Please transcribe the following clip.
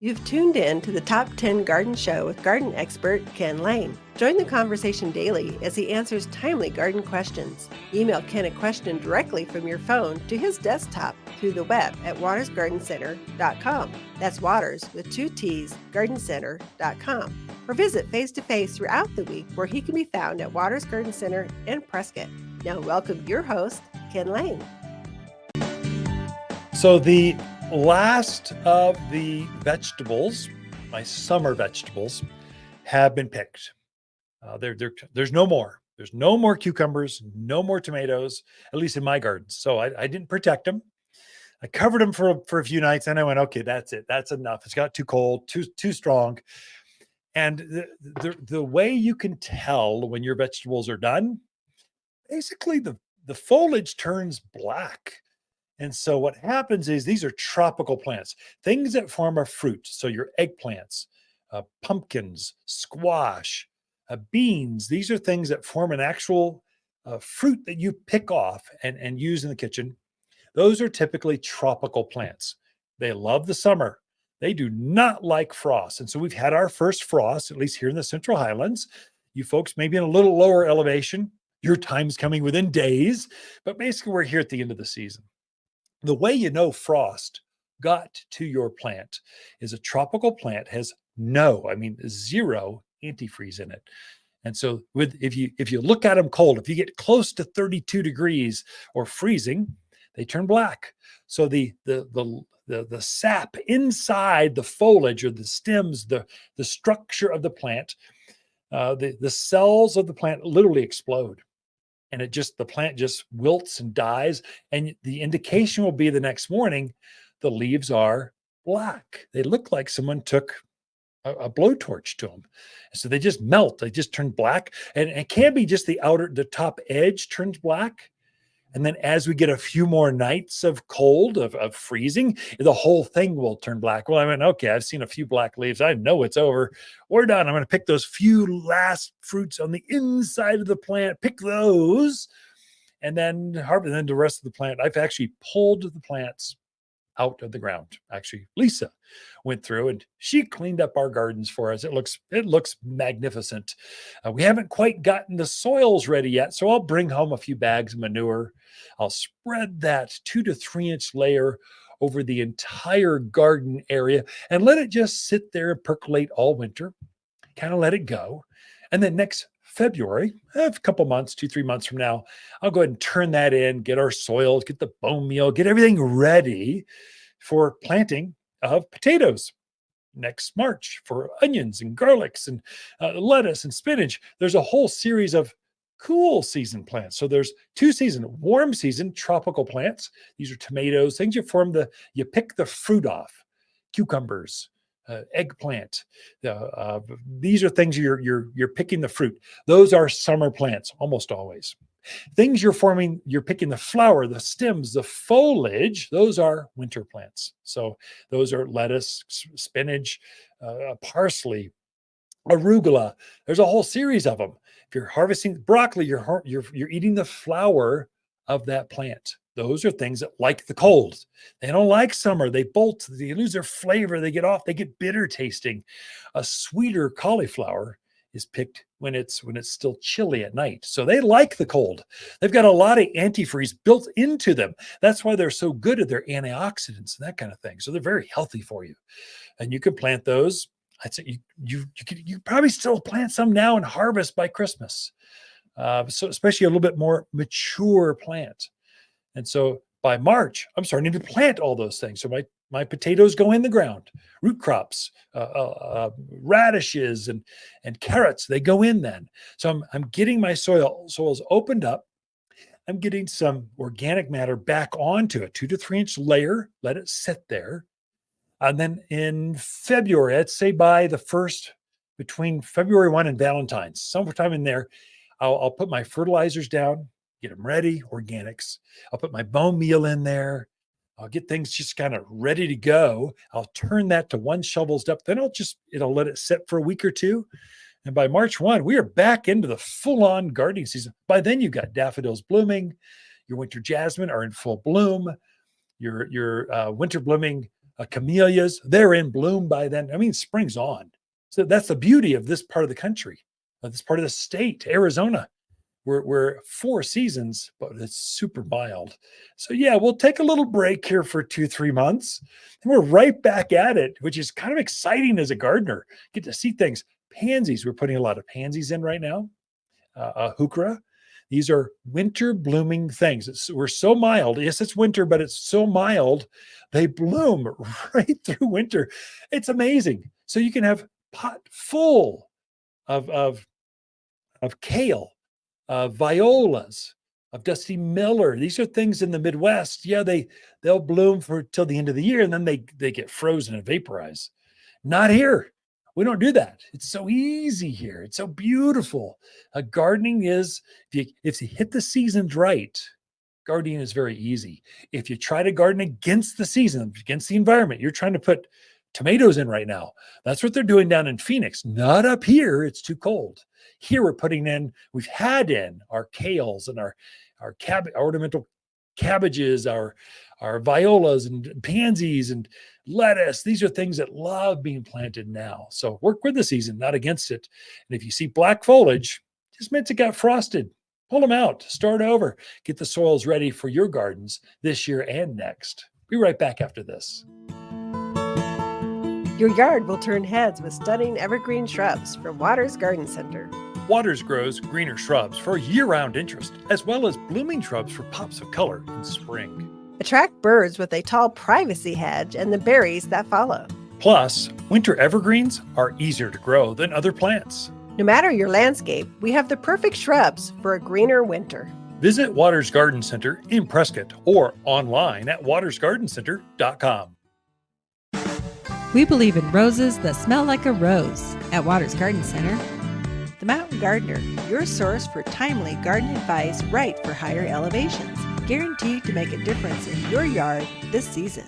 You've tuned in to the Top 10 Garden Show with garden expert Ken Lain. Join the conversation daily as he answers timely garden questions. Email Ken a question directly from your phone to his desktop through the web at watersgardencenter.com. That's Waters with 2 T's, gardencenter.com. Or visit face-to-face throughout the week where he can be found at Waters Garden Center in Prescott. Now welcome your host, Ken Lain. So the last of the vegetables, my summer vegetables, have been picked. There's no more. There's no more cucumbers, no more tomatoes, at least in my garden. So I didn't protect them. I covered them for a few nights, and I went, okay, that's it. That's enough. It's got too cold, too strong. And the way you can tell when your vegetables are done, basically the foliage turns black. And so what happens is these are tropical plants, things that form a fruit. So your eggplants, pumpkins, squash, beans, these are things that form an actual fruit that you pick off and use in the kitchen. Those are typically tropical plants. They love the summer. They do not like frost. And so we've had our first frost, at least here in the Central Highlands. You folks maybe in a little lower elevation. Your time's coming within days, but basically we're here at the end of the season. The way you know frost got to your plant is a tropical plant has zero antifreeze in it. And so if you look at them cold, if you get close to 32 degrees or freezing, they turn black. So the sap inside the foliage or the stems, the structure of the plant, the cells of the plant literally explode. And the plant just wilts and dies. And the indication will be the next morning, the leaves are black. They look like someone took a blowtorch to them. So they just melt. They just turn black. And it can be just the top edge turns black. And then as we get a few more nights of cold, of freezing, the whole thing will turn black. Well, I went, okay, I've seen a few black leaves. I know it's over. We're done. I'm going to pick those few last fruits on the inside of the plant, pick those, and then harvest. Then the rest of the plant. I've actually pulled the plants out of the ground. Actually, Lisa went through and she cleaned up our gardens for us. It looks magnificent. We haven't quite gotten the soils ready yet, so I'll bring home a few bags of manure. I'll spread that 2 to 3 inch layer over the entire garden area and let it just sit there and percolate all winter. Kind of let it go. And then next February, a couple months, 2-3 months from now, I'll go ahead and turn that in, get our soils, get the bone meal, get everything ready for planting of potatoes next March, for onions and garlics and lettuce and spinach. There's a whole series of cool season plants. So there's 2 seasons: warm season, tropical plants. These are tomatoes, things you pick the fruit off, cucumbers, eggplant. These are things you're picking the fruit. Those are summer plants almost always. Things you're picking the flower, the stems, the foliage. Those are winter plants. So those are lettuce, spinach, parsley, arugula. There's a whole series of them. If you're harvesting broccoli, you're eating the flower of that plant. Those are things that like the cold. They don't like summer. They bolt. They lose their flavor. They get bitter tasting. A sweeter cauliflower is picked when it's still chilly at night. So they like the cold. They've got a lot of antifreeze built into them. That's why they're so good at their antioxidants and that kind of thing. So they're very healthy for you. And you can plant those. I'd say you could probably still plant some now and harvest by Christmas. So especially a little bit more mature plant. And so by March, I'm starting to plant all those things. So my potatoes go in the ground, root crops, radishes and carrots, they go in then. So I'm getting my soils opened up. I'm getting some organic matter back onto a 2 to 3 inch layer, let it sit there. And then in February, I'd say between February 1 and Valentine's, sometime in there, I'll put my fertilizers down, get them ready, organics. I'll put my bone meal in there. I'll get things just kind of ready to go. I'll turn that to 1 shovel's depth. Then it'll let it sit for a week or two. And by March 1, we are back into the full-on gardening season. By then, you've got daffodils blooming. Your winter jasmine are in full bloom. Your winter blooming Camellias, they're in bloom by then. I mean, spring's on. So that's the beauty of this part of the country, of this part of the state, Arizona. We're 4 seasons, but it's super mild. So yeah, we'll take a little break here for 2-3 months, and we're right back at it, which is kind of exciting as a gardener. Get to see things. Pansies, we're putting a lot of pansies in right now. Heuchera. These are winter blooming things. We're so mild. Yes, it's winter, but it's so mild. They bloom right through winter. It's amazing. So you can have pot full of kale, violas, of Dusty Miller. These are things in the Midwest. Yeah, they'll bloom for till the end of the year, and then they get frozen and vaporize. Not here. We don't do that. It's so easy here. It's so beautiful. Gardening is, if you hit the seasons right, gardening is very easy. If you try to garden against the season, against the environment, you're trying to put tomatoes in right now. That's what they're doing down in Phoenix. Not up here. It's too cold. Here we've had in our kales and our ornamental cabbages, our violas and pansies and lettuce. These are things that love being planted now. So work with the season, not against it. And if you see black foliage, just meant it got frosted. Pull them out, start over, get the soils ready for your gardens this year and next. Be right back after this. Your yard will turn heads with stunning evergreen shrubs from Waters Garden Center. Waters grows greener shrubs for year-round interest, as well as blooming shrubs for pops of color in spring. Attract birds with a tall privacy hedge and the berries that follow. Plus, winter evergreens are easier to grow than other plants. No matter your landscape, we have the perfect shrubs for a greener winter. Visit Waters Garden Center in Prescott or online at watersgardencenter.com. We believe in roses that smell like a rose at Waters Garden Center. The Mountain Gardener, your source for timely garden advice right for higher elevations. Guaranteed to make a difference in your yard this season.